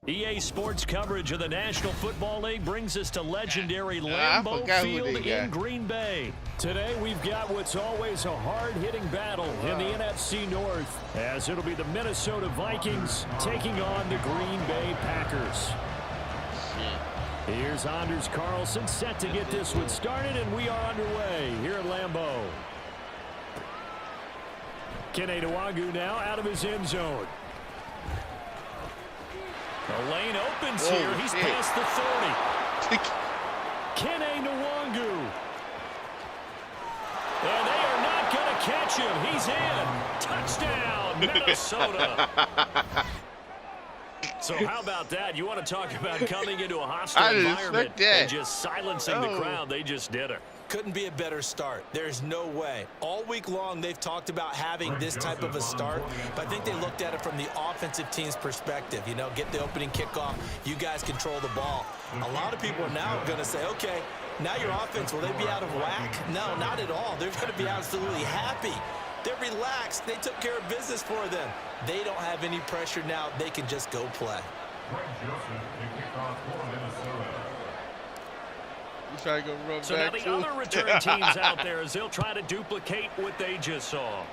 EA Sports coverage of the National Football League brings us to legendary Lambeau Field in Green Bay. Today we've got what's always a hard-hitting battle in the NFC North, as it'll be the Minnesota Vikings taking on the Green Bay Packers. Here's Anders Carlson set to get this one started, and we are underway here at Lambeau. Ejayr26show now out of his end zone. The lane opens here. He's past the 30. Ejayr26show. And they are not going to catch him. He's in. Touchdown, Minnesota. So how about that? You want to talk about coming into a hostile environment and just silencing the crowd. They just did it. Couldn't be a better start. There's no way. All week long, they've talked about having this type of a start, but I think they looked at it from the offensive team's perspective. You know, get the opening kickoff. You guys control the ball. A lot of people are now going to say, okay, now your offense, will they be out of whack? No, not at all. They're going to be absolutely happy. They're relaxed. They took care of business for them. They don't have any pressure now. They can just go play. Try to go run so back now the other return teams out there as they'll try to duplicate what they just saw.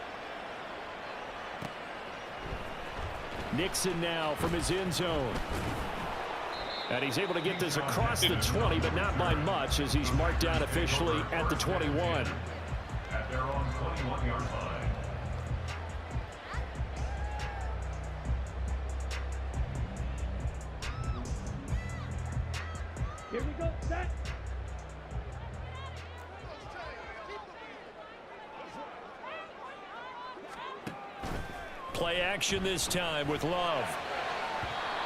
Nixon now from his end zone. And he's able to get this across the 20, but not by much, as he's marked down officially at the 21. At their own 21-yard line. Here we go, set. Play action this time with Love.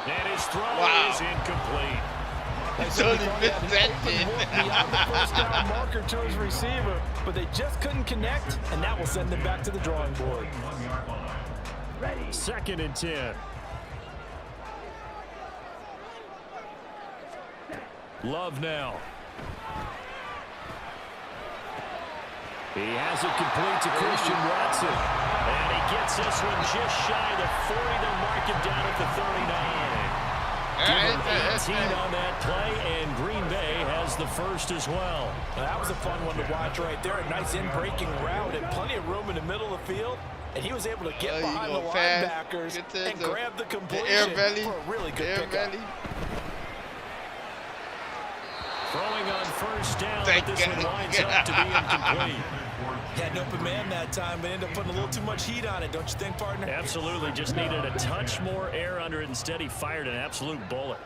And his throw is incomplete. Beyond the first down marker to his receiver, but they just couldn't connect, and that will send them back to the drawing board. Ready. 2nd and 10. Love now. He has it complete to Christian Watson. And he gets this one just shy of the 40. They'll mark him down at the 39. Give him 18 on that play, and Green Bay has the first as well. Now, that was a fun one to watch right there. A nice in-breaking route and plenty of room in the middle of the field. And he was able to get behind the linebackers and grab the completion for a really good pickup. Throwing on first down, but this one winds up to be incomplete. Had an open man that time, but ended up putting a little too much heat on it, don't you think, partner? Absolutely. Just needed a touch more air under it. Instead, he fired an absolute bullet.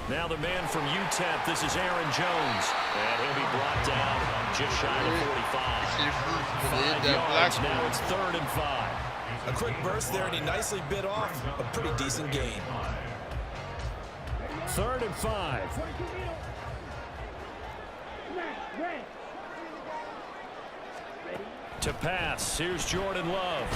Now the man from UTEP, this is Aaron Jones. And he'll be brought down just shy of 45. 5 yards, now it's 3rd and 5. A quick burst there, and he nicely bit off a pretty decent gain. 3rd and 5. To pass, here's Jordan Love.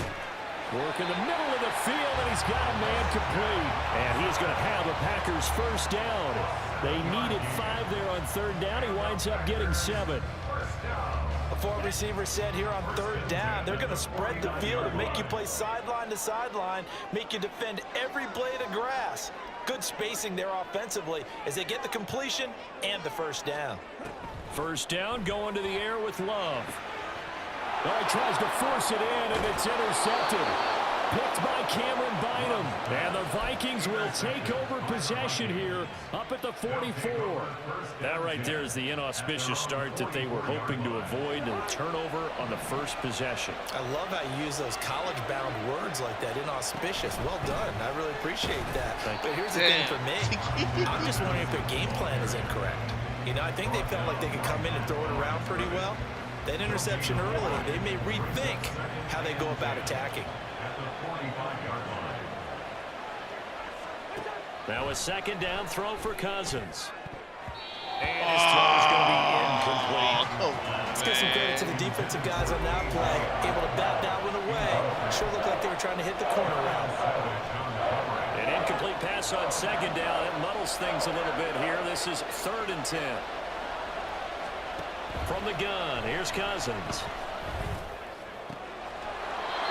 Work in the middle of the field, and he's got a man complete. And he's going to have the Packers first down. They needed 5 there on 3rd down. He winds up getting 7. A 4 receiver said here on 3rd down, they're going to spread the field and make you play sideline to sideline, make you defend every blade of grass. Good spacing there offensively as they get the completion and the first down. First down going to the air with Love. Oh, he tries to force it in, and it's intercepted. Picked by Cameron Bynum. And the Vikings will take over possession here up at the 44. That right there is the inauspicious start that they were hoping to avoid, the turnover on the first possession. I love how you use those college-bound words like that, inauspicious. Well done. I really appreciate that. But here's the thing for me. I'm just wondering if their game plan is incorrect. You know, I think they felt like they could come in and throw it around pretty well. That interception early, they may rethink how they go about attacking. Now a 2nd down throw for Cousins. And his throw is going to be incomplete. Let's give some credit to the defensive guys on that play. Able to bat that one away. Sure looked like they were trying to hit the corner route. An incomplete pass on 2nd down. It muddles things a little bit here. This is 3rd and 10. From the gun, here's Cousins.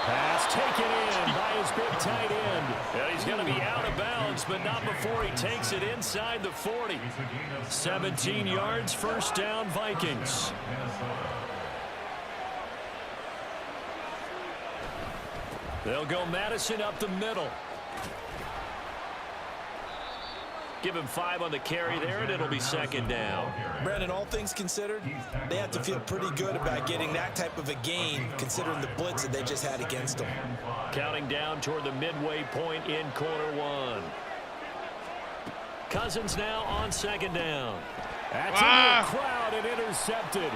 Pass Pass taken in by his big tight end. And he's going to be out of bounds, but not before he takes it inside the 40. 17 yards, first down, Vikings. They'll go Madison up the middle. Give him 5 on the carry there, and it'll be second down. Brandon, all things considered, they have to feel pretty good about getting that type of a gain, considering the blitz that they just had against them. Counting down toward the midway point in quarter 1. Cousins now on second down. That's into the crowd and intercepted.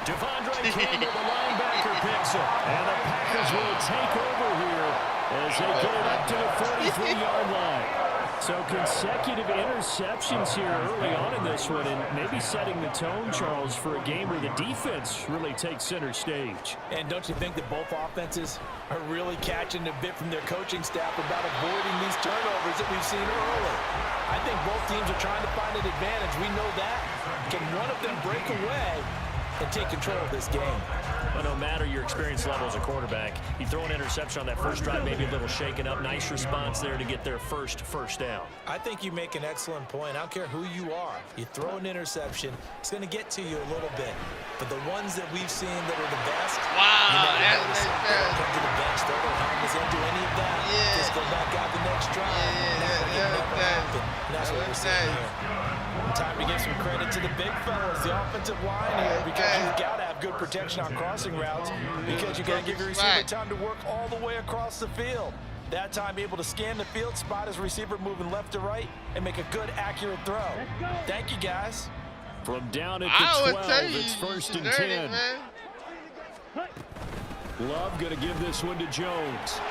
Devondre Campbell, the linebacker, picks it. And the Packers will take over here as they get it up to the 43-yard line. So consecutive interceptions here early on in this one, and maybe setting the tone, Charles, for a game where the defense really takes center stage. And don't you think that both offenses are really catching a bit from their coaching staff about avoiding these turnovers that we've seen early? I think both teams are trying to find an advantage. We know that. Can one of them break away and take control of this game? Well, no matter your experience level as a quarterback, you throw an interception on that first drive, maybe a little shaken up. Nice response there to get their first down. I think you make an excellent point. I don't care who you are. You throw an interception, it's going to get to you a little bit. But the ones that we've seen that are the best, you never notice it. They'll come to the bench, throw their helmets, don't do any of that. Just go back out the next drive. That's what we're seeing here. Time to give some credit to the big fellas, the offensive line here, because you've got to have good protection on crossing routes, because you got to give your receiver time to work all the way across the field. That time able to scan the field, spot his receiver moving left to right, and make a good, accurate throw. Thank you, guys. From down at the 12, it's first and 10. Love going to give this one to Jones.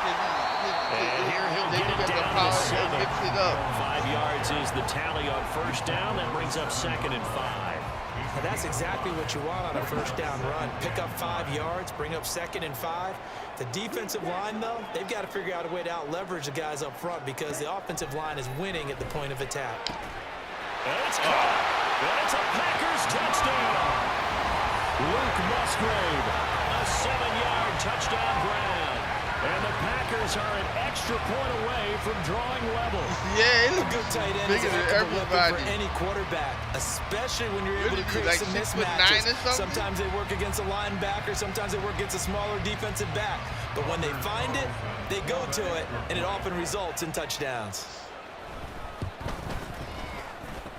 And here he'll get it down to 7. 5 yards is the tally on first down. That brings up second and 5. Now that's exactly what you want on a first down run. Pick up 5 yards, bring up second and 5. The defensive line, though, they've got to figure out a way to out-leverage the guys up front because the offensive line is winning at the point of attack. And it's caught. And it's a Packers touchdown. Luke Musgrave, a 7-yard touchdown grab. And the Packers are an extra point away from drawing level. Yeah, A good tight end is a heck of a weapon for any quarterback, especially when you're able to create like some 6'9" mismatches. or something? Sometimes they work against a linebacker, sometimes they work against a smaller defensive back. But when they find it, they go to it, and it often results in touchdowns.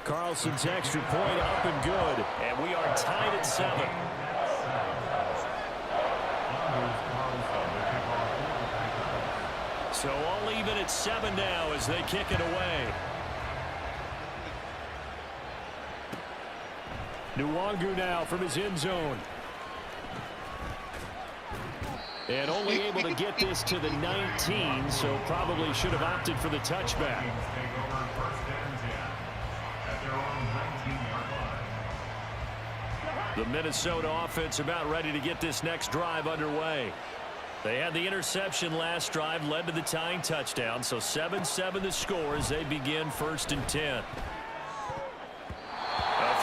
Carlson's extra point up and good. And we are tied at 7. So all even at 7 now as they kick it away. Nwangu now from his end zone. And only able to get this to the 19, so probably should have opted for the touchback. The Minnesota offense about ready to get this next drive underway. They had the interception last drive, led to the tying touchdown, so 7-7 the score as they begin first and 10. A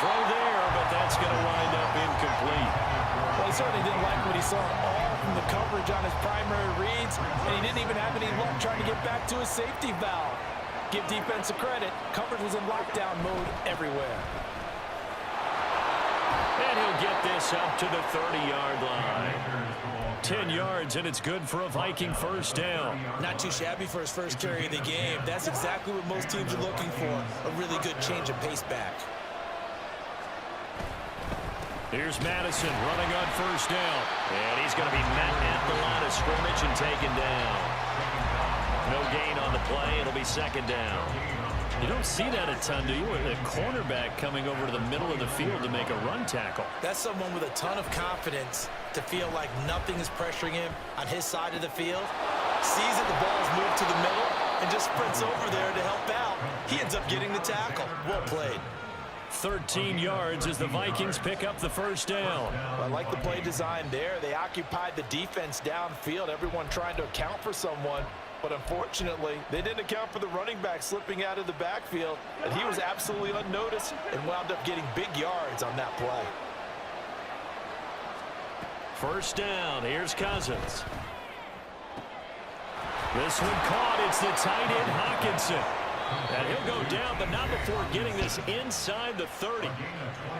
throw there, but that's going to wind up incomplete. Well, he certainly didn't like what he saw all from the coverage on his primary reads, and he didn't even have any luck trying to get back to his safety valve. Give defense a credit. Coverage was in lockdown mode everywhere. And he'll get this up to the 30-yard line. 10 yards, and it's good for a Viking first down. Not too shabby for his first carry of the game. That's exactly what most teams are looking for, a really good change of pace back. Here's Madison running on first down. And he's going to be met at the line of scrimmage and taken down. No gain on the play. It'll be second down. You don't see that a ton, do you? A cornerback coming over to the middle of the field to make a run tackle. That's someone with a ton of confidence to feel like nothing is pressuring him on his side of the field. Sees that the ball's moved to the middle and just sprints over there to help out. He ends up getting the tackle. Well played. 13 yards as the Vikings pick up the first down. I like the play design there. They occupied the defense downfield, everyone trying to account for someone. But unfortunately, they didn't account for the running back slipping out of the backfield, and he was absolutely unnoticed and wound up getting big yards on that play. First down, here's Cousins. This one caught. It's the tight end, Hawkinson. And he'll go down, but not before getting this inside the 30.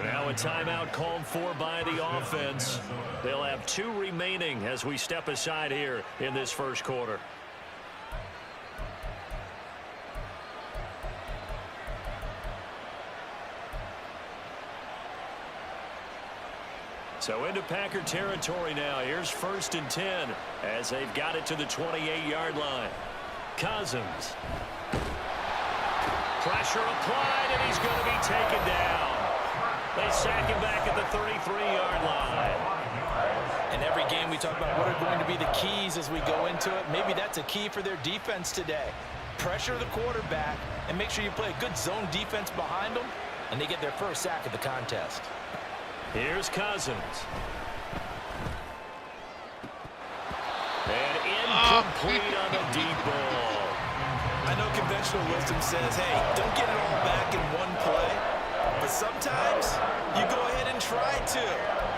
Now a timeout called for by the offense. They'll have 2 remaining as we step aside here in this first quarter. So into Packer territory now. Here's 1st and 10 as they've got it to the 28-yard line. Cousins. Pressure applied, and he's going to be taken down. They sack him back at the 33-yard line. In every game we talk about what are going to be the keys as we go into it. Maybe that's a key for their defense today. Pressure the quarterback and make sure you play a good zone defense behind them, and they get their first sack of the contest. Here's Cousins. And incomplete on the deep ball. I know conventional wisdom says, hey, don't get it all back in one play. But sometimes you go ahead and try to.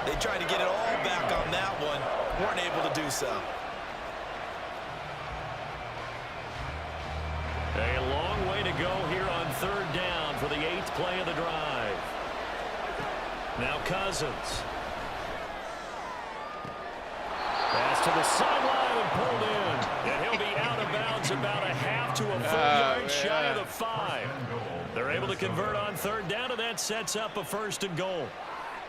They tried to get it all back on that one. Weren't able to do so. A long way to go here on 3rd down for the 8th play of the drive. Now Cousins. Pass to the sideline and pulled in. And he'll be out of bounds about a half to a full yard shy of the 5. They're able to convert on 3rd down, and that sets up a 1st and goal.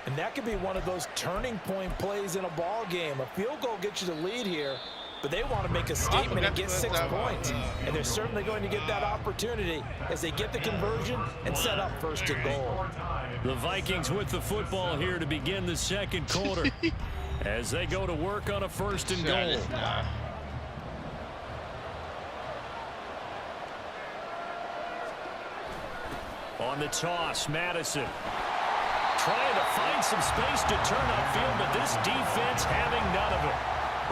And that could be one of those turning point plays in a ball game. A field goal gets you the lead here, but they want to make a statement and get 6 points. And they're certainly going to get that opportunity as they get the conversion and set up 1st and goal. The Vikings with the football here to begin the 2nd quarter as they go to work on a 1st and goal. On the toss, Madison. Trying to find some space to turn upfield, but this defense having none of it.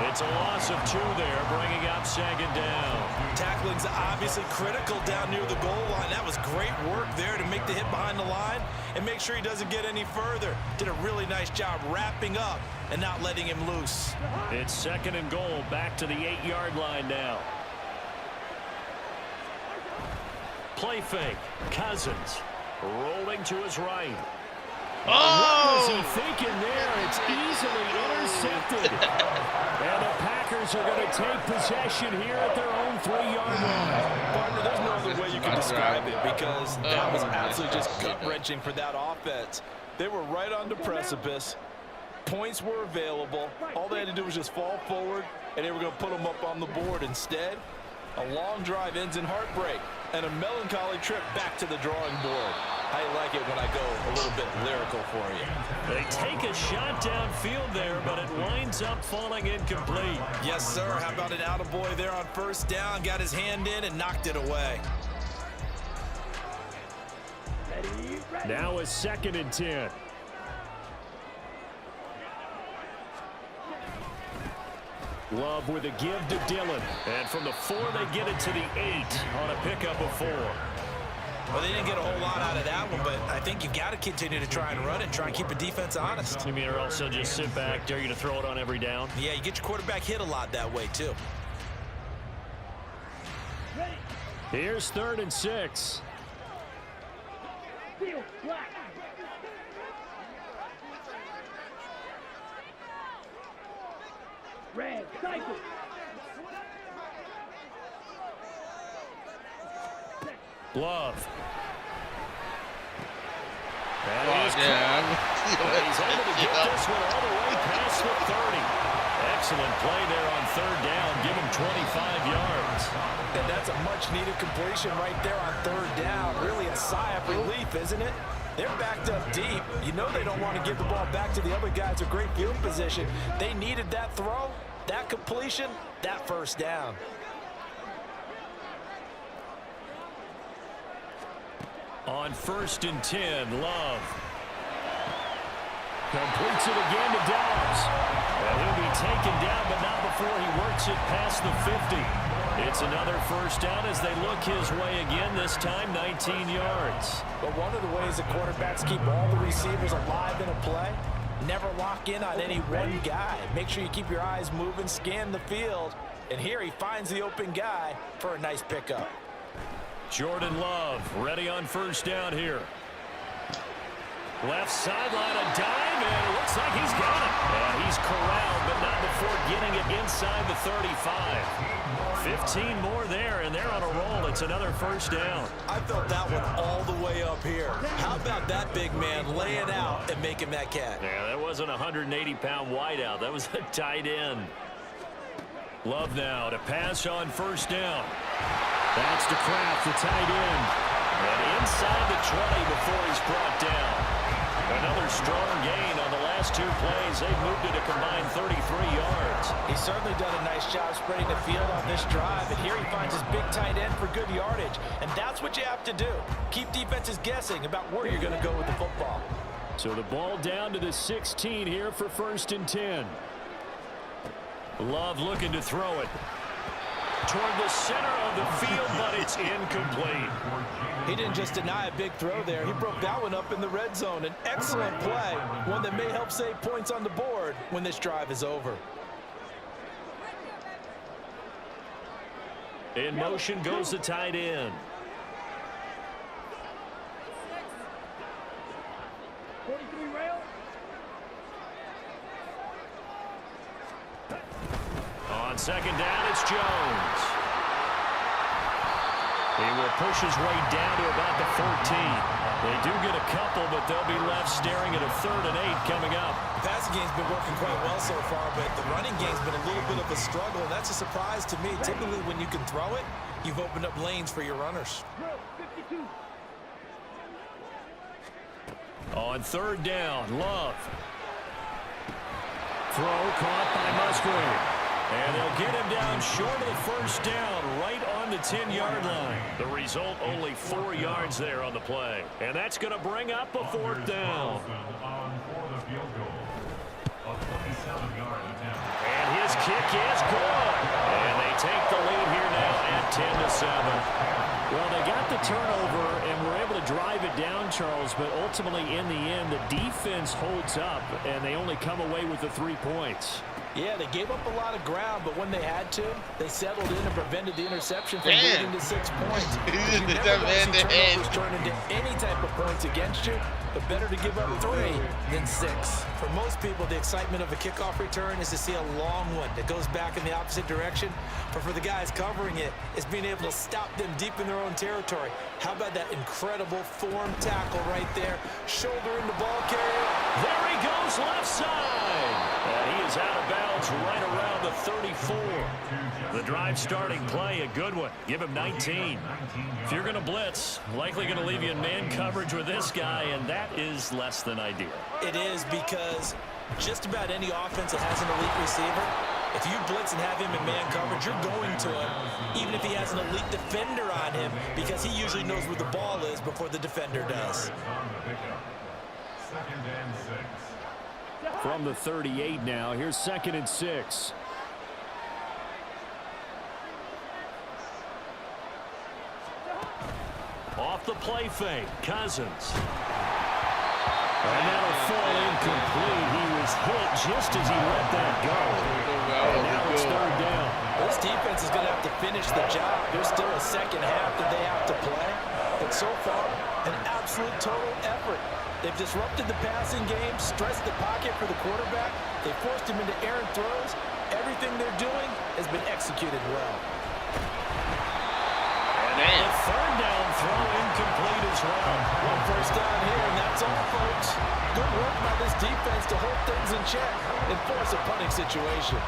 It's a loss of 2 there, bringing up 2nd down. Tackling's obviously critical down near the goal line. That was great work there to make the hit behind the line and make sure he doesn't get any further. Did a really nice job wrapping up and not letting him loose. It's 2nd and goal, back to the 8-yard line now. Play fake. Cousins rolling to his right. What was he thinking there? It's easily intercepted. And the Packers are going to take possession here at their own 3-yard line. Partner, there's no other way you can describe it because that was absolutely just gut-wrenching for that offense. They were right on the precipice. Points were available. All they had to do was just fall forward, and they were going to put them up on the board. Instead, a long drive ends in heartbreak and a melancholy trip back to the drawing board. I like it when I go a little bit lyrical for you. They take a shot downfield there, but it winds up falling incomplete. Yes, sir. How about an attaboy there on 1st down? Got his hand in and knocked it away. Now a 2nd and 10. Love with a give to Dillon. And from the 4, they get it to the 8 on a pickup of 4. Well, they didn't get a whole lot out of that one, but I think you've got to continue to try and run it, try and keep the defense honest. You mean, or also just sit back, dare you to throw it on every down? Yeah, you get your quarterback hit a lot that way, too. Here's 3rd and 6. Red, cycle. Love. And He's able to get this one all the way past the 30. Excellent play there on 3rd down. Give him 25 yards. And that's a much-needed completion right there on 3rd down. Really a sigh of relief, isn't it? They're backed up deep. You know they don't want to give the ball back to the other guys in great field position. They needed that throw, that completion, that 1st down. On 1st and 10, Love. Completes it again to Dobbs. And he'll be taken down, but not before he works it past the 50. It's another 1st down as they look his way again, this time 19 yards. But one of the ways the quarterbacks keep all the receivers alive in a play, never lock in on any one guy. Make sure you keep your eyes moving, scan the field, And here he finds the open guy for a nice pickup. Jordan Love ready on first down here. Left sideline, a dive, and it looks like he's got it. Yeah, he's corralled, but not before getting it inside the 35. 15 more there, and they're on a roll. It's another first down. I felt that one all the way up here. How about that big man laying out and making that catch? Yeah, that wasn't a 180-pound wideout. That was a tight end. Love now to pass on first down. That's to Kraft, the tight end. And inside the 20 before he's brought down. Another strong gain on the last two plays. They've moved it a combined 33 yards. He's certainly done a nice job spreading the field on this drive. And here he finds his big tight end for good yardage. And that's what you have to do. Keep defenses guessing about where you're going to go with the football. So the ball down to the 16 here for 1st and 10. Love looking to throw it toward the center of the field, but it's incomplete. He didn't just deny a big throw there. He broke that one up in the red zone. An excellent play, one that may help save points on the board when this drive is over. In motion goes the tight end. 43 rail. On second down, it's Jones. He will push his way down to about the 14. They do get a couple, but they'll be left staring at a 3rd and 8 coming up. The passing game's been working quite well so far, but the running game's been a little bit of a struggle, and that's a surprise to me. Typically, when you can throw it, you've opened up lanes for your runners. 52. On 3rd down, Love. Throw caught by Musgrave. And they'll get him down short of the first down, right on the 10-yard line. The result, only 4 yards there on the play. And that's going to bring up a 4th down. And his kick is good. And they take the lead here now at 10-7. Well, they got the turnover and were able to drive it down, Charles, but ultimately in the end, the defense holds up, and they only come away with the 3 points. Yeah, they gave up a lot of ground, but when they had to, they settled in and prevented the interception from leading to 6 points. You never want to see turnovers turn into any type of points against you, but better to give up 3 than 6. For most people, the excitement of a kickoff return is to see a long one that goes back in the opposite direction. But for the guys covering it, it's being able to stop them deep in their own territory. How about that incredible form tackle right there? Shoulder in the ball carrier. There he goes, left side. And he is out of bounds right around the 34. The drive starting play, a good one. Give him 19. If you're going to blitz, likely going to leave you in man coverage with this guy, and that is less than ideal. It is, because just about any offense that has an elite receiver, if you blitz and have him in man coverage, you're going to him, even if he has an elite defender on him, because he usually knows where the ball is before the defender does. From the 38 now, here's 2nd and 6. Off the play fake, Cousins. And that'll fall incomplete. He was hit just as he let that go. And now it's 3rd down. This defense is going to have to finish the job. There's still a second half that they have to play. But so far, an absolute total effort. They've disrupted the passing game, stressed the pocket for the quarterback. They forced him into errant throws. Everything they're doing has been executed well. And a 3rd down throw incomplete as well. One first down here, and that's all, folks. Good work by this defense to hold things in check and force a punting situation.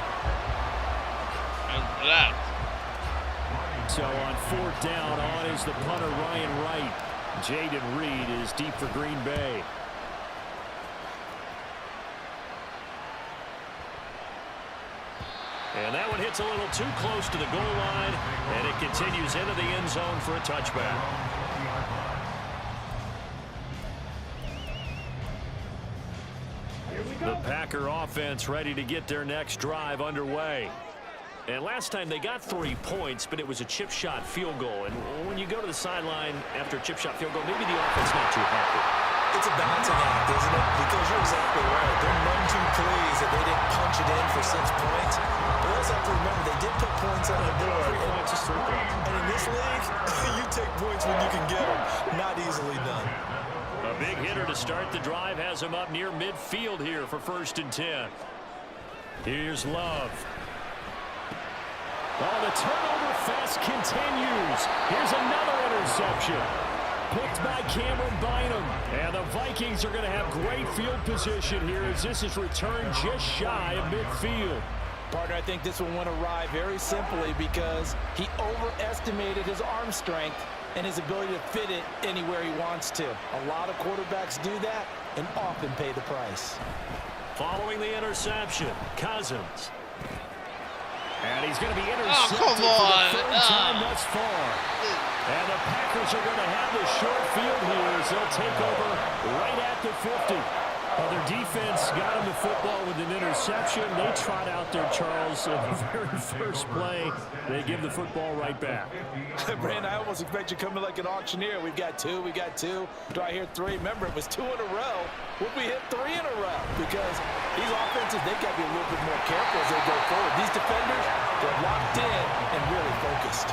So on 4th down, on is the punter Ryan Wright. Jaden Reed is deep for Green Bay. And that one hits a little too close to the goal line, and it continues into the end zone for a touchback. The Packer offense ready to get their next drive underway. And last time they got 3 points, but it was a chip shot field goal. And when you go to the sideline after a chip shot field goal, maybe the offense not too happy. It's a balancing act, isn't it? Because you're exactly right. They're none too pleased that they didn't punch it in for 6 points. But also have to remember, they did put points on the board. And in this league, you take points when you can get them. Not easily done. A big hitter to start the drive has him up near midfield here for 1st and 10. Here's Love. Oh, the turnover fest continues. Here's another interception. Picked by Cameron Bynum. And the Vikings are going to have great field position here as this is returned just shy of midfield. Partner, I think this one went awry very simply because he overestimated his arm strength and his ability to fit it anywhere he wants to. A lot of quarterbacks do that and often pay the price. Following the interception, Cousins. And he's going to be intercepted come on. for the 3rd time thus far. And the Packers are going to have the short field here as they'll take over right at the 50. Well, their defense got him the football with an interception. They trot out there, Charles, in the very first play. They give the football right back. Brandon, I almost expect you coming like an auctioneer. We've got 2, we got 2. Do I hear 3? Remember, it was 2 in a row. Would we hit 3 in a row? Because these offenses, they've got to be a little bit more careful as they go forward. These defenders, they're locked in and really focused.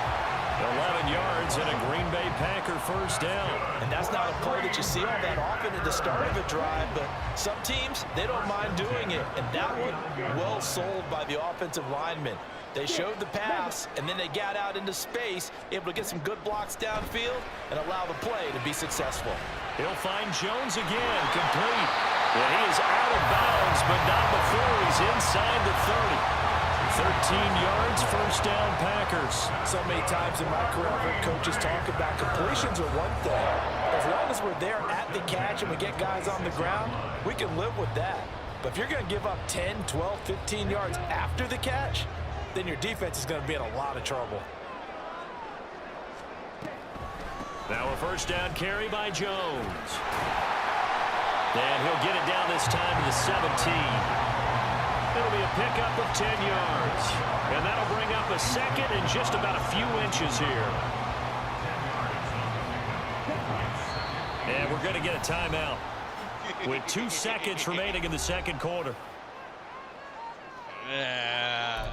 11 yards and a Green Bay Packer 1st down. And that's not a play that you see all that often at the start of a drive, but some teams, they don't mind doing it. And that one, well sold by the offensive linemen. They showed the pass, and then they got out into space, able to get some good blocks downfield and allow the play to be successful. He'll find Jones again, complete. And he is out of bounds, but not before he's inside the 30. 13 yards, 1st down, Packers. So many times in my career, I've heard coaches talk about completions are one thing. As long as we're there at the catch and we get guys on the ground, we can live with that. But if you're going to give up 10, 12, 15 yards after the catch, then your defense is going to be in a lot of trouble. Now a 1st down carry by Jones. And he'll get it down this time to the 17. It'll be a pickup of 10 yards. And that'll bring up a 2nd and just about a few inches here. And we're going to get a timeout with 2 seconds remaining in the 2nd quarter. Yeah.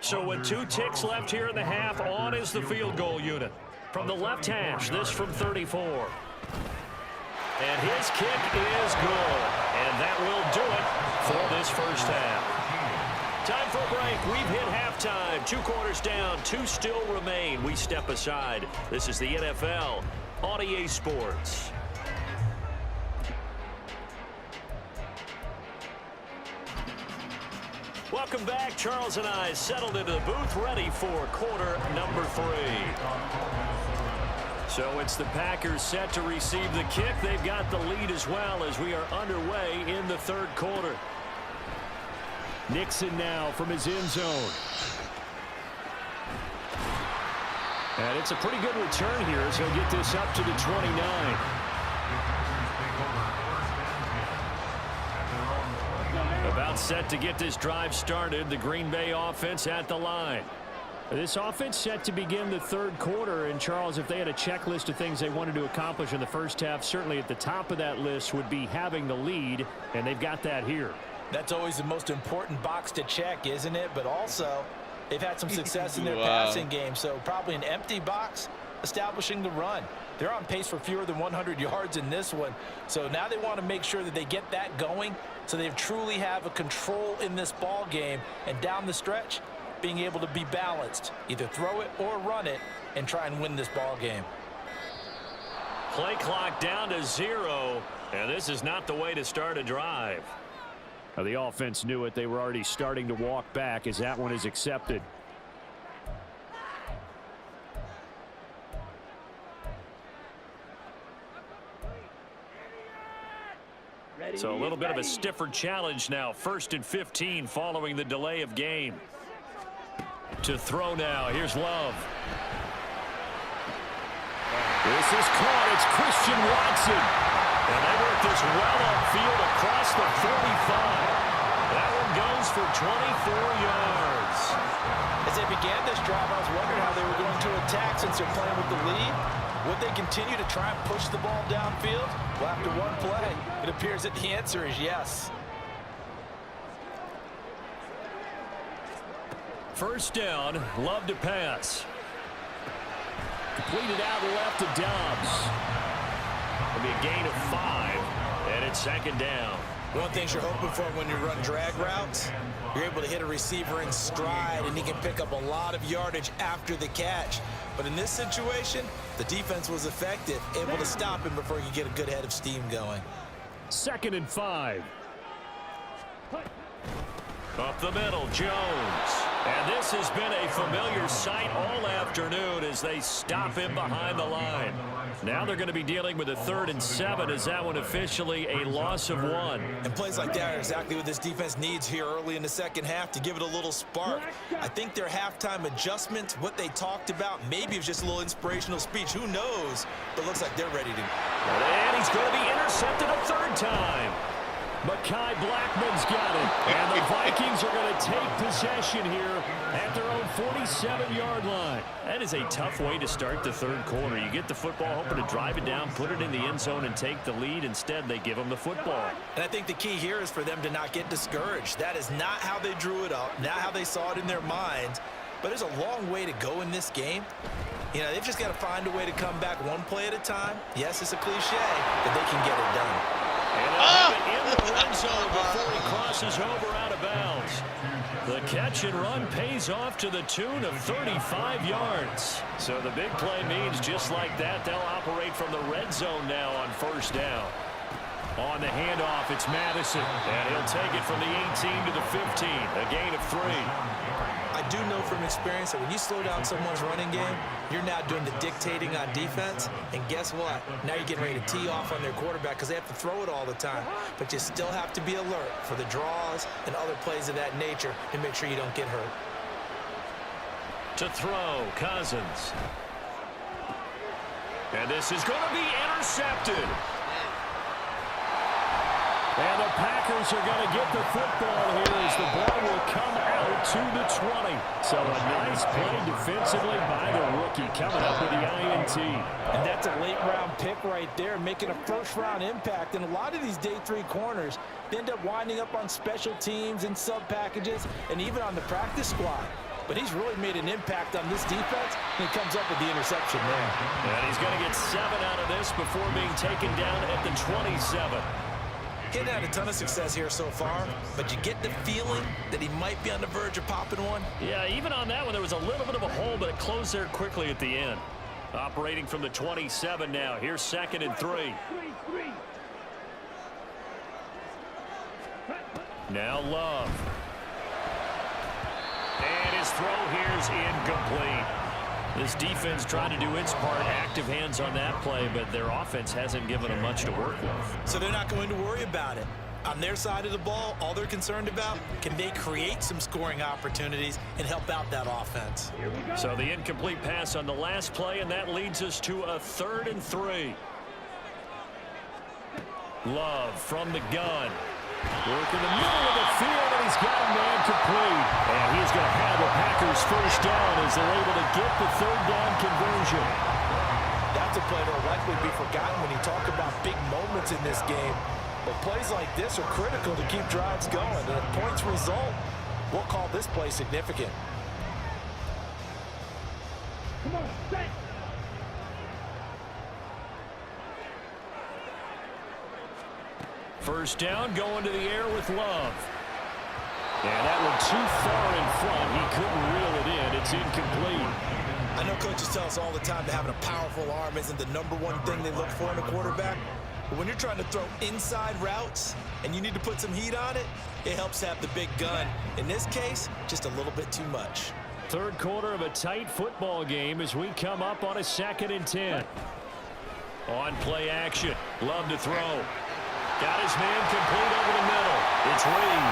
So with 2 ticks left here in the half, on is the field goal unit. From the left hash, this from 34. And his kick is good. And that will do it for this 1st half. Time for a break. We've hit halftime. 2 quarters down, 2 still remain. We step aside. This is the NFL on EA Sports. Welcome back. Charles and I settled into the booth, ready for quarter number 3. So it's the Packers set to receive the kick. They've got the lead as well as we are underway in the 3rd quarter. Nixon now from his end zone. And it's a pretty good return here as he'll get this up to the 29. About set to get this drive started. The Green Bay offense at the line. This offense set to begin the 3rd quarter. And Charles, if they had a checklist of things they wanted to accomplish in the 1st half, certainly at the top of that list would be having the lead. And they've got that here. That's always the most important box to check, isn't it? But also, they've had some success in their passing game. So probably an empty box establishing the run. They're on pace for fewer than 100 yards in this one. So now they want to make sure that they get that going so they truly have a control in this ball game. And down the stretch, being able to be balanced. Either throw it or run it and try and win this ball game. Play clock down to 0. And this is not the way to start a drive. The offense knew it. They were already starting to walk back as that one is accepted. So a little bit of a stiffer challenge now. 1st and 15 following the delay of game. To throw now. Here's Love. This is caught. It's Christian Watson. And they work this well upfield across the 45. That one 24 yards. As they began this drive, I was wondering how they were going to attack since they're playing with the lead. Would they continue to try and push the ball downfield? Well, after one play, it appears that the answer is yes. First down, Love to pass. Completed out left to Dobbs. It'll be a gain of 5, and it's second down. One of the things you're hoping for when you run drag routes, you're able to hit a receiver in stride, and he can pick up a lot of yardage after the catch. But in this situation, the defense was effective, able to stop him before he could get a good head of steam going. 2nd and 5. Up the middle, Jones. And this has been a familiar sight all afternoon as they stop him behind the line. Now they're going to be dealing with a 3rd and 7 as that one officially a loss of 1. And plays like that are exactly what this defense needs here early in the second half to give it a little spark. I think their halftime adjustments, what they talked about, maybe it was just a little inspirational speech. Who knows? But it looks like they're ready to. And he's going to be intercepted a 3rd time. Mekhi Blackman's got it. And the Vikings are going to take possession here at their own 47-yard line. That is a tough way to start the 3rd quarter. You get the football, hoping to drive it down, put it in the end zone, and take the lead. Instead, they give them the football. And I think the key here is for them to not get discouraged. That is not how they drew it up, not how they saw it in their minds. But there's a long way to go in this game. You know, they've just got to find a way to come back one play at a time. Yes, it's a cliche, but they can get it done. And they'll have it in the red zone before he crosses over out of bounds. The catch and run pays off to the tune of 35 yards. So the big play means just like that, they'll operate from the red zone now on 1st down. On the handoff, it's Madison. And he'll take it from the 18 to the 15, a gain of 3. I do know from experience that when you slow down someone's running game, you're now doing the dictating on defense. And guess what? Now you're getting ready to tee off on their quarterback because they have to throw it all the time. But you still have to be alert for the draws and other plays of that nature and make sure you don't get hurt. To throw, Cousins. And this is going to be intercepted. And the Packers are going to get the football here as the ball will come out to the 20. So a nice play defensively by the rookie coming up with the INT. And that's a late-round pick right there, making a first-round impact. And a lot of these day 3 corners end up winding up on special teams and sub-packages and even on the practice squad. But he's really made an impact on this defense, and he comes up with the interception there. And he's going to get 7 out of this before being taken down at the 27. He's had a ton of success here so far, but you get the feeling that he might be on the verge of popping one. Yeah, even on that one, there was a little bit of a hole, but it closed there quickly at the end. Operating from the 27 now. Here's 2nd and 3. Now Love. And his throw here is incomplete. This defense trying to do its part, active hands on that play, but their offense hasn't given them much to work with. So they're not going to worry about it. On their side of the ball, all they're concerned about, can they create some scoring opportunities and help out that offense? So the incomplete pass on the last play, and that leads us to a 3rd and 3. Love from the gun. Work in the middle of the field, and he's got a man complete. And he's going to have the Packers first down as they're able to get the 3rd down conversion. That's a play that will likely be forgotten when you talk about big moments in this game. But plays like this are critical to keep drives going. And if points result, we'll call this play significant. Come on, set. First down, going to the air with Love. And that one too far in front. He couldn't reel it in. It's incomplete. I know coaches tell us all the time that having a powerful arm isn't the #1 thing they look for in a quarterback. But when you're trying to throw inside routes and you need to put some heat on it, it helps have the big gun. In this case, just a little bit too much. 3rd quarter of a tight football game as we come up on a 2nd and 10. On play action. Love to throw. Got his man complete over the middle. It's Reed.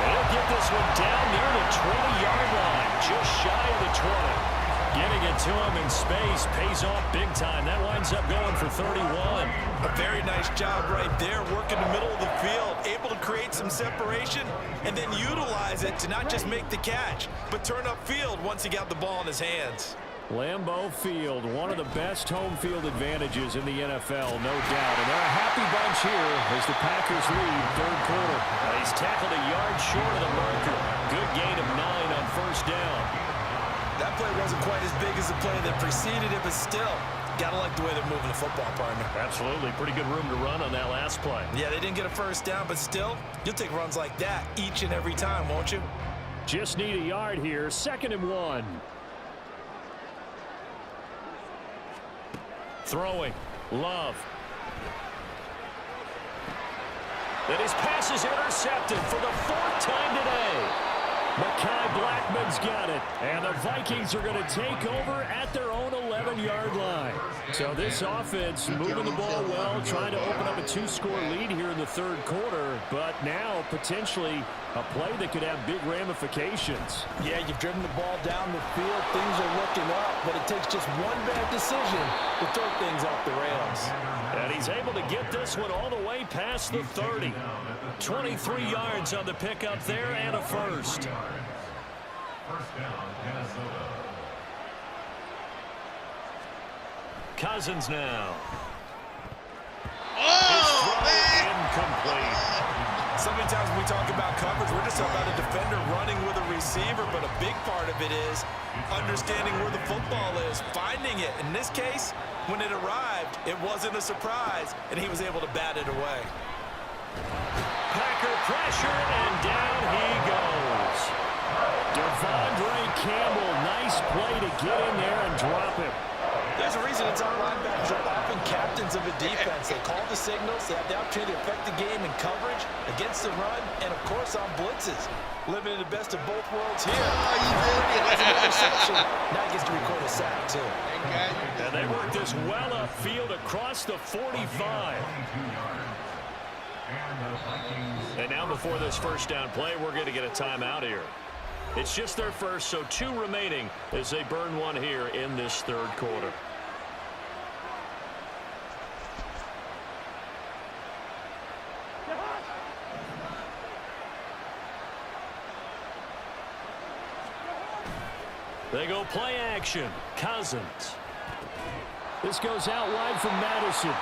He'll get this one down near the 20-yard line, just shy of the 20. Getting it to him in space pays off big time. That winds up going for 31. A very nice job right there, working the middle of the field, able to create some separation and then utilize it to not just make the catch, but turn upfield once he got the ball in his hands. Lambeau Field, one of the best home field advantages in the NFL, no doubt. And they're a happy bunch here as the Packers lead third quarter. He's tackled a yard short of the marker. Good gain of 9 on first down. That play wasn't quite as big as the play that preceded it, but still, gotta like the way they're moving the football, partner. Absolutely. Pretty good room to run on that last play. Yeah, they didn't get a first down, but still, you'll take runs like that each and every time, won't you? Just need a yard here. 2nd and 1. Throwing. Love. Then his pass is intercepted for the 4th time today. Mekhi Blackman's got it. And the Vikings are going to take over at their own 11-yard line. So this offense moving the ball well, trying to open up a 2-score lead here in the third quarter. But now potentially a play that could have big ramifications. Yeah, you've driven the ball down the field. Things are looking up, but it takes just one bad decision to throw things off the rails. And he's able to get this one all the way past the 30. 23 yards on the pickup there and a first. First down, Minnesota. Cousins now. Oh, man! Incomplete. So many times when we talk about coverage, we're just talking about a defender running with a receiver, but a big part of it is understanding where the football is, finding it. In this case, when it arrived, it wasn't a surprise, and he was able to bat it away. Packer pressure, and down he goes. Devondre Campbell, nice play to get in there and drop him. There's a reason inside linebackers are often captains of a defense. They call the signals. They have the opportunity to affect the game in coverage, against the run, and, of course, on blitzes. Living in the best of both worlds here. Interception. Now he gets to record a sack, too. And they work this well upfield across the 45. And now before this first down play, we're going to get a timeout here. It's just their first, so 2 remaining as they burn one here in this third quarter. They go play action. Cousins. This goes out wide from Madison.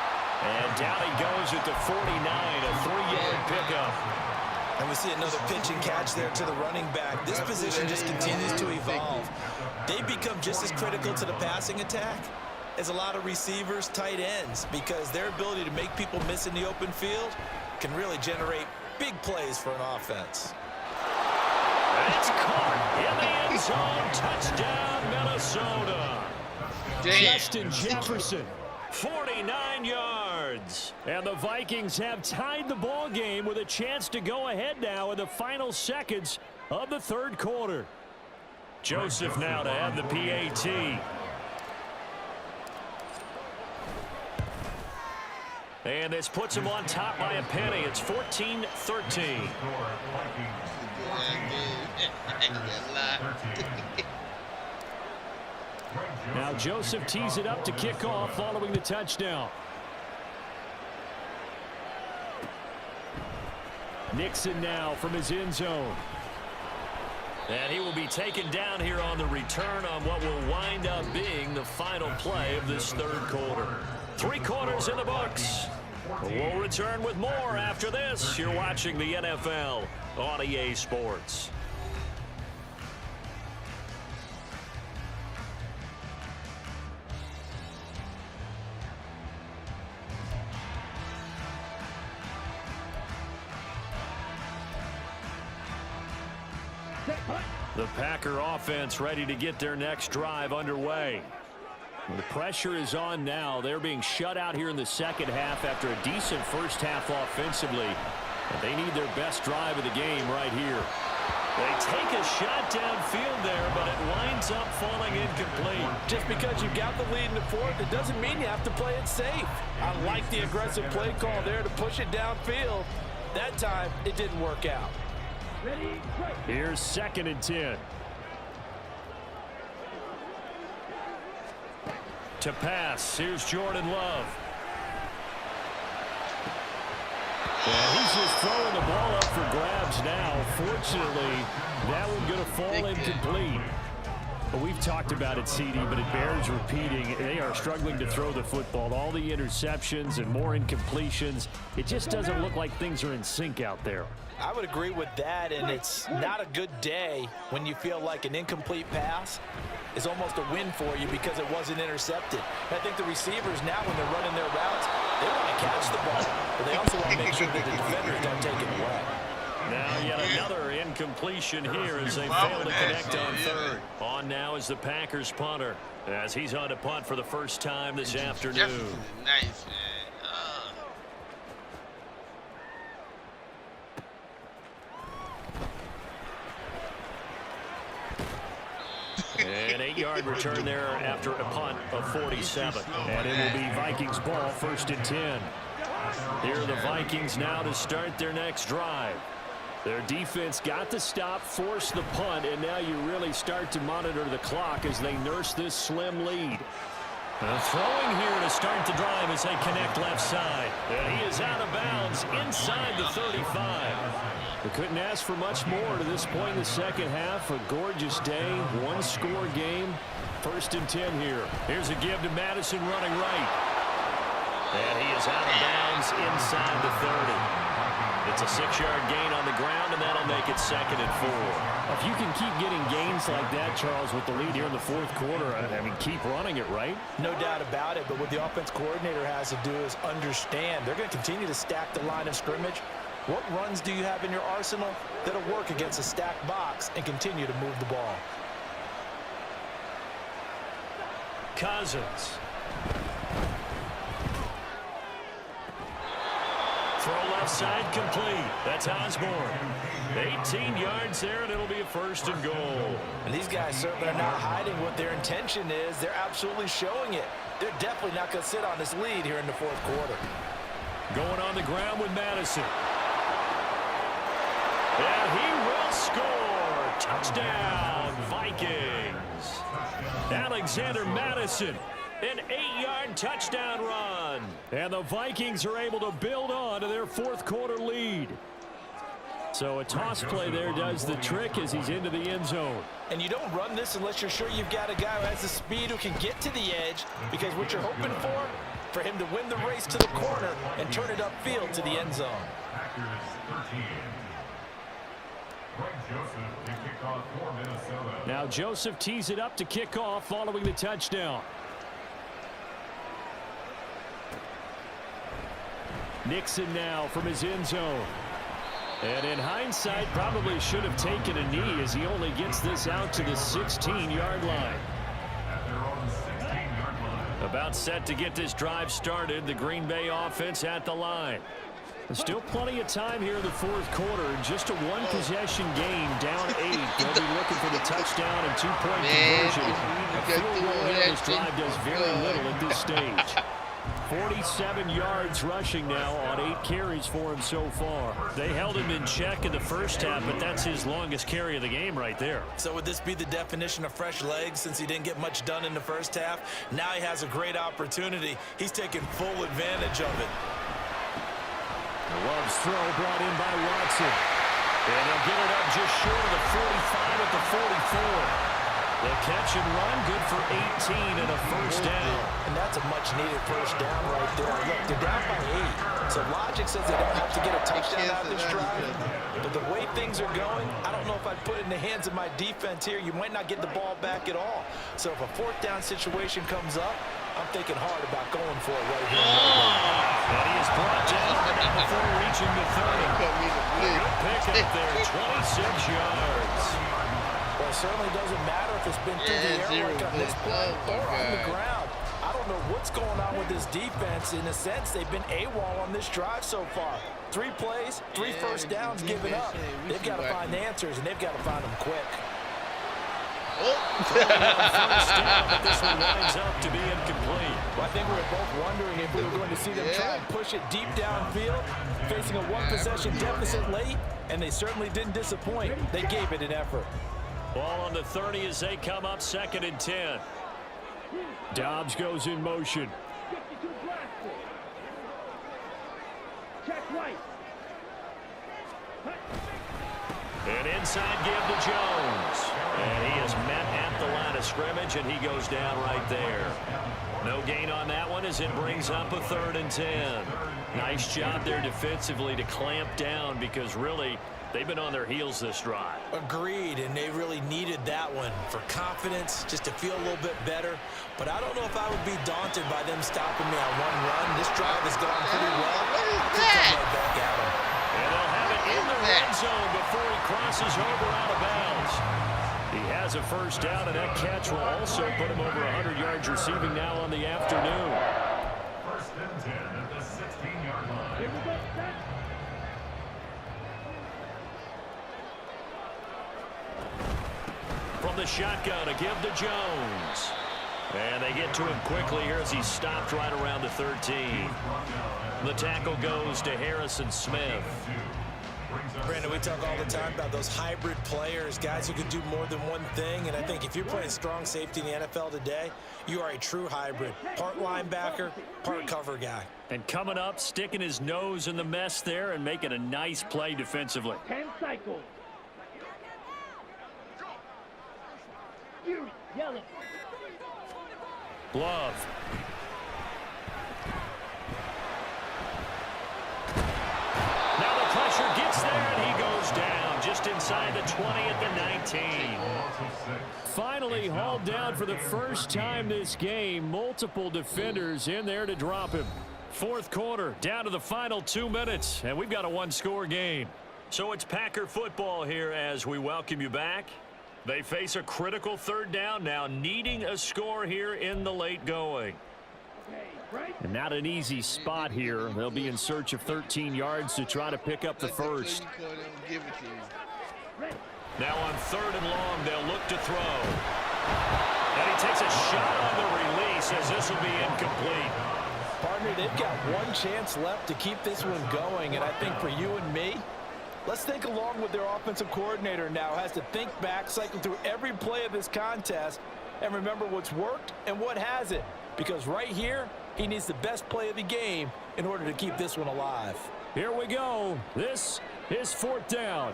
And down he goes at the 49, a 3-yard pickup. And we see another pitch and catch there to the running back. This position just continues to evolve. They become just as critical to the passing attack as a lot of receivers, tight ends, because their ability to make people miss in the open field can really generate big plays for an offense. And it's caught in the end zone. Touchdown, Minnesota. Damn. Justin Jefferson, 49 yards. And the Vikings have tied the ball game with a chance to go ahead now in the final seconds of the third quarter. Joseph now to have the PAT. And this puts him on top by a penny. It's 14-13. Now Joseph tees it up to kick off following the touchdown. Nixon now from his end zone. And he will be taken down here on the return on what will wind up being the final play of this third quarter. 3 quarters in the books. We'll return with more after this. You're watching the NFL on EA Sports. The Packer offense ready to get their next drive underway. The pressure is on now. They're being shut out here in the second half after a decent first half offensively. And they need their best drive of the game right here. They take a shot downfield there, but it winds up falling incomplete. Just because you've got the lead in the fourth, it doesn't mean you have to play it safe. I like the aggressive play call there to push it downfield. That time, it didn't work out. Here's 2nd and 10. To pass, here's Jordan Love. And he's just throwing the ball up for grabs now. Fortunately, that one going to fall incomplete. Well, we've talked about it, CD, but it bears repeating. They are struggling to throw the football. All the interceptions and more incompletions. It just doesn't look like things are in sync out there. I would agree with that, and it's not a good day when you feel like an incomplete pass is almost a win for you because it wasn't intercepted. I think the receivers now, when they're running their routes, they want to catch the ball, but they also want to make sure that the defenders don't take it away. Now yet another incompletion here as they fail to connect on third. On now is the Packers punter as he's on to punt for the first time this afternoon. Nice, man. An 8-yard return there after a punt of 47. And it will be Vikings ball, 1st and 10. Here are the Vikings now to start their next drive. Their defense got the stop, forced the punt, and now you really start to monitor the clock as they nurse this slim lead. Throwing here to start the drive as they connect left side. And he is out of bounds inside the 35. We couldn't ask for much more to this point in the second half. A gorgeous day, one-score game. 1st and 10 here. Here's a give to Madison running right. And he is out of bounds inside the 30. It's a 6-yard gain on the ground, and that'll make it 2nd and 4. If you can keep getting gains like that, Charles, with the lead here in the 4th quarter, I mean, keep running it, right? No doubt about it, but what the offense coordinator has to do is understand they're going to continue to stack the line of scrimmage. What runs do you have in your arsenal that'll work against a stacked box and continue to move the ball? Cousins. Throw left side complete. That's Osborne. 18 yards there, and it'll be a 1st and goal. And these guys certainly are not hiding what their intention is. They're absolutely showing it. They're definitely not going to sit on this lead here in the 4th quarter. Going on the ground with Madison. And he will score. Touchdown, Vikings. Alexander Madison. An 8-yard touchdown run. And the Vikings are able to build on to their 4th quarter lead. So a toss play there does the trick as he's into the end zone. And you don't run this unless you're sure you've got a guy who has the speed who can get to the edge, because what you're hoping for him to win the race to the corner and turn it upfield to the end zone. Packers 13. Greg Joseph to kick off for Minnesota. Now Joseph tees it up to kick off following the touchdown. Nixon now from his end zone. And in hindsight, probably should have taken a knee as he only gets this out to the 16-yard line. At their own 16-yard line. About set to get this drive started. The Green Bay offense at the line. There's still plenty of time here in the 4th quarter. Just a one-possession game, down 8. They'll be looking for the touchdown and 2-point conversion. A field goal here, this drive does very little at this stage. 47 yards rushing now on 8 carries for him so far. They held him in check in the first half, but that's his longest carry of the game right there. So would this be the definition of fresh legs since he didn't get much done in the first half? Now he has a great opportunity. He's taking full advantage of it. Love's throw brought in by Watson. And he'll get it up just short of the 45 at the 44. The catch and run, good for 18 and a 1st down. And that's a much-needed 1st down right there. Look, they're down by 8. So logic says they don't have to get a touchdown out of this drive. But the way things are going, I don't know if I'd put it in the hands of my defense here. You might not get the ball back at all. So if a 4th down situation comes up, I'm thinking hard about going for it right here. And he is brought down before reaching the 30. Good pick up there, 26 yards. Well, it certainly doesn't matter if it's been through the air like on this play or on the ground. I don't know what's going on with this defense. In a sense, they've been AWOL on this drive so far. 3 plays, 3 first downs given up. They've got to find answers, and they've got to find them quick. First down, but this one lines up to be incomplete. Well, I think we were both wondering if we were going to see them try and push it deep downfield, facing a one-possession deficit late, and they certainly didn't disappoint. They gave it an effort. Ball on the 30 as they come up 2nd and 10. Dobbs goes in motion. Check right. An inside give to Jones. And he is met at the line of scrimmage, and he goes down right there. No gain on that one as it brings up a 3rd and 10. Nice job there defensively to clamp down because really they've been on their heels this drive. Agreed, and they really needed that one for confidence, just to feel a little bit better. But I don't know if I would be daunted by them stopping me on one run. This drive has gone pretty well. What is I could that? come right back at him. And they'll have it in the red zone before he crosses over out of bounds. He has a first down, and that catch will also put him over 100 yards receiving now on the afternoon. 1st and 10 at the 16-yard line. From the shotgun, a give to Jones. And they get to him quickly here as he's stopped right around the 13. The tackle goes to Harrison Smith. Brandon, we talk all the time about those hybrid players, guys who can do more than one thing, and I think if you're playing strong safety in the NFL today, you are a true hybrid. Part linebacker, part cover guy. And coming up, sticking his nose in the mess there and making a nice play defensively. 10 cycles. You yellow. Love. Now the pressure gets there, and he goes down just inside the 20 at the 19. Finally hauled down for the first time this game. Multiple defenders in there to drop him. 4th quarter, down to the final 2 minutes, and we've got a one-score game. So it's Packer football here as we welcome you back. They face a critical 3rd down now, needing a score here in the late going. And not an easy spot here. They'll be in search of 13 yards to try to pick up the first. Now on 3rd and long, they'll look to throw. And he takes a shot on the release as this will be incomplete. Partner, they've got one chance left to keep this one going, and I think for you and me, let's think along with their offensive coordinator now. Has to think back, cycle through every play of this contest, and remember what's worked and what hasn't. Because right here, he needs the best play of the game in order to keep this one alive. Here we go. This is 4th down.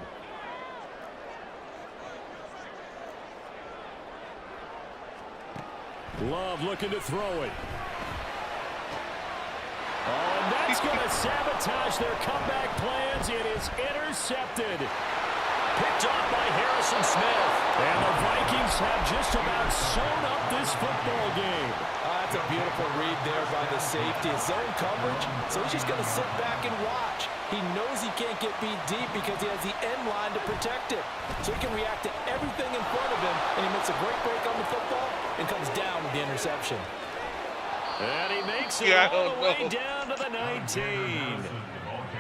Love looking to throw it. Oh, and that's going to sabotage their comeback plans. It is intercepted. Picked off by Harrison Smith. And the Vikings have just about sewn up this football game. That's a beautiful read there by the safety. Zone coverage, so he's just going to sit back and watch. He knows he can't get beat deep because he has the end line to protect it. So he can react to everything in front of him, and he makes a great break on the football and comes down with the interception. And he makes it all the way down to the 19.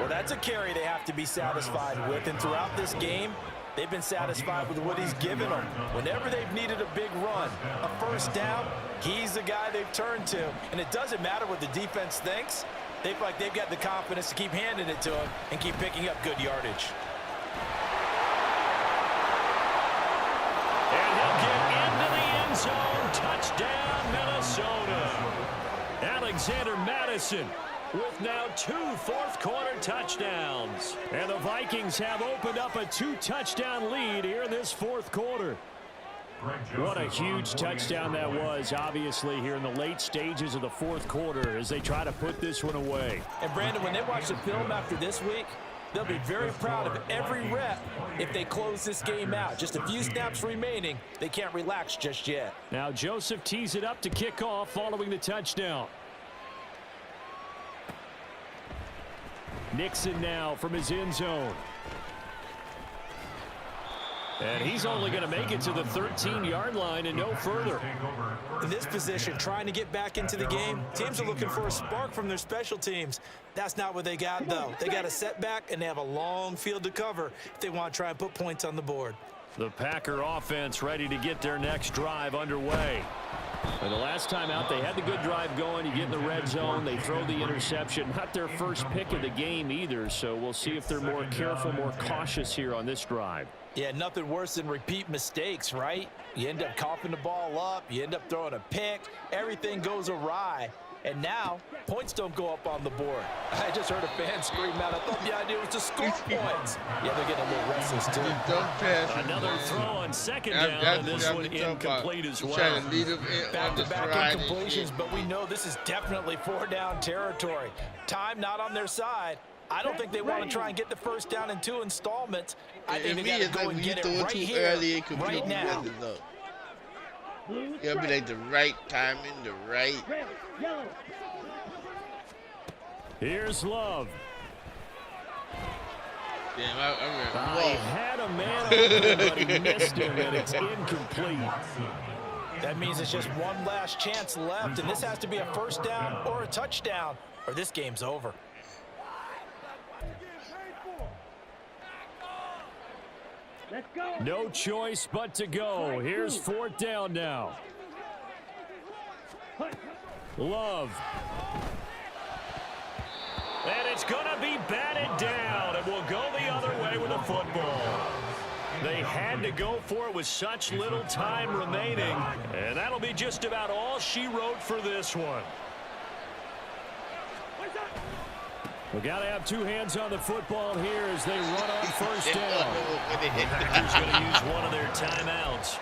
Well, that's a carry they have to be satisfied with, and throughout this game, they've been satisfied with what he's given them. Whenever they've needed a big run, a first down, he's the guy they've turned to. And it doesn't matter what the defense thinks. They feel like they've got the confidence to keep handing it to him and keep picking up good yardage. And he'll get into the end zone. Touchdown, Minnesota. Alexander Madison with now 2 fourth-quarter touchdowns. And the Vikings have opened up a 2-touchdown lead here in this 4th quarter. What a huge touchdown that was, obviously, here in the late stages of the 4th quarter as they try to put this one away. And, Brandon, when they watch the film after this week, they'll be very proud of every rep if they close this game out. Just a few snaps remaining. They can't relax just yet. Now Joseph tees it up to kick off following the touchdown. Nixon now from his end zone. And he's only going to make it to the 13-yard line and no further. In this position, trying to get back into the game, teams are looking for a spark from their special teams. That's not what they got, though. They got a setback, and they have a long field to cover if they want to try and put points on the board. The Packer offense ready to get their next drive underway. And the last time out, they had the good drive going. You get in the red zone, they throw the interception. Not their first pick of the game either, so we'll see if they're more careful, more cautious here on this drive. Yeah, nothing worse than repeat mistakes, right? You end up coughing the ball up. You end up throwing a pick. Everything goes awry. And now, points don't go up on the board. I just heard a fan scream out. I thought the idea was to score points. Yeah, they're getting a little restless, too. Don't pass it. Another throw on second down, and this one incomplete as well. Trying to lead them in Back-to-back incompletions, but we know this is definitely 4-down territory. Time not on their side. I don't think they want to try and get the first down in 2 installments. I think they got to go and get it right here, right now. It'll be like the right timing, the right. Red, yellow. Here's Love. Damn, I He remember. had a man open, but he missed him, and it's incomplete. That means it's just one last chance left, and this has to be a first down or a touchdown, or this game's over. Let's go. No choice but to go. Here's 4th down now. Love. And it's going to be batted down, and we'll go the other way with the football. They had to go for it with such little time remaining, and that'll be just about all she wrote for this one. We got to have 2 hands on the football here as they run on first down. Packers going to use one of their timeouts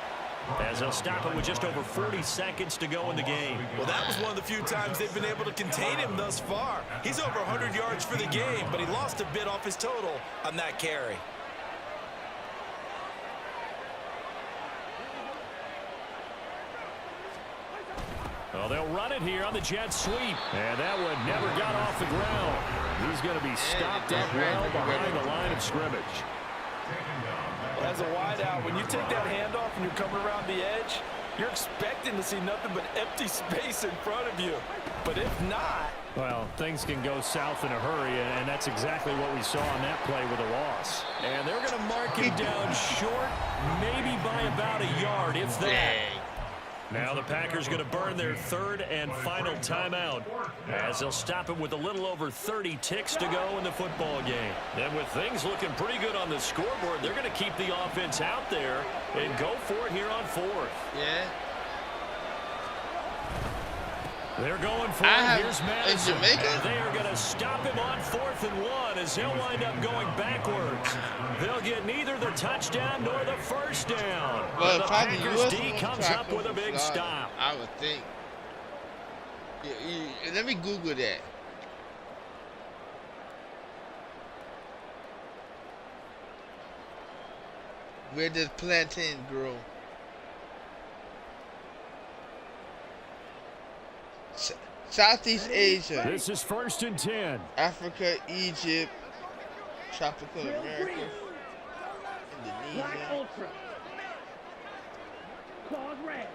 as they'll stop it with just over 40 seconds to go in the game. Well, that was one of the few times they've been able to contain him thus far. He's over 100 yards for the game, but he lost a bit off his total on that carry. Well, they'll run it here on the jet sweep. And that one never got off the ground. He's going to be stopped up well behind the line of scrimmage. Well, as a wideout, when you take that handoff and you're coming around the edge, you're expecting to see nothing but empty space in front of you. But if not... Well, things can go south in a hurry, and that's exactly what we saw on that play with a loss. And they're going to mark him down short, maybe by about a yard, if that. Now the Packers going to burn their 3rd and final timeout as they'll stop it with a little over 30 ticks to go in the football game. And with things looking pretty good on the scoreboard, they're going to keep the offense out there and go for it here on 4th. Yeah. They're going for it. Here's Madison. In Jamaica? And they are going to stop him on 4th and 1 as he'll wind up going backwards. They'll get neither the touchdown nor the first down. Well, the probably Packers D comes up with a big Florida, stop. I would think. Let me Google that. Where does plantain grow? Southeast Asia, This is 1st and 10. Africa, Egypt, tropical America, Black Indonesia. Ultra. Claws red.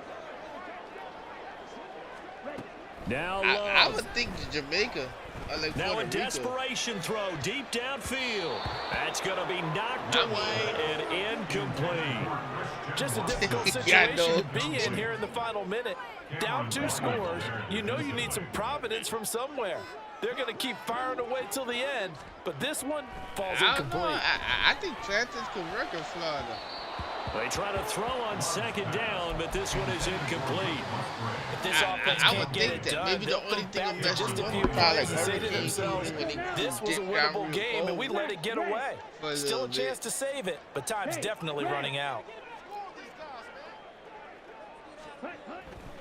Red. Now I Love. would think Jamaica. Or like Now Puerto a Rico. desperation throw deep downfield. That's going to be knocked away and incomplete. Just a difficult situation to be in here in the final minute. Down 2 scores, you know you need some providence from somewhere. They're going to keep firing away till the end, but this one falls I don't know. incomplete. I think plantains could work in Florida. They try to throw on 2nd down, but this one is incomplete. If this offense I can't would get think it that done, maybe the they'll only think thing back that to messed just a them few up probably plays and say to hurricane themselves, season when they this was a dipped down winnable real game, and we low let it get away. for a Still a little chance bit. to save it, but time's definitely running out.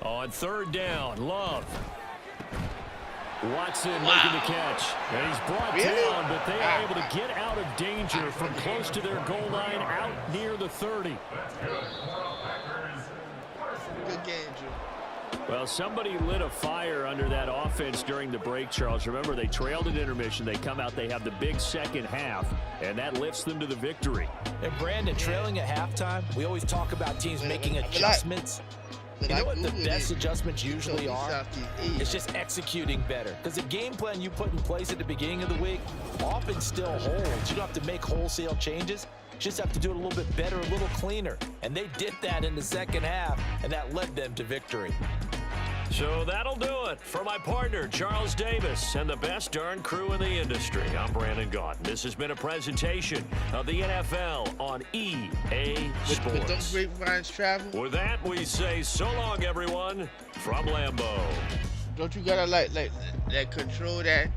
On 3rd down, Love. Watson making the catch. And he's brought down, but they are able to get out of danger from close to their goal line out near the 30. Good game, Drew. Well, somebody lit a fire under that offense during the break, Charles. Remember, they trailed at intermission. They come out, they have the big second half, and that lifts them to the victory. And Brandon, trailing at halftime, we always talk about teams making adjustments. You know what the best adjustments usually are? It's just executing better. Because the game plan you put in place at the beginning of the week often still holds. You don't have to make wholesale changes. You just have to do it a little bit better, a little cleaner. And they did that in the second half, and that led them to victory. So that'll do it for my partner, Charles Davis, and the best darn crew in the industry. I'm Brandon Gaudin. This has been a presentation of the NFL on EA Sports. But don't grapevines travel? With that, we say so long, everyone, from Lambeau. Don't you gotta like control that?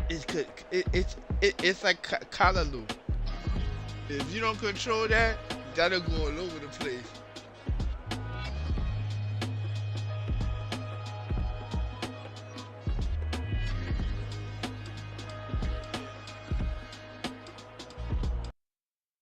It's like collar loop. If you don't control that, that'll go all over the place.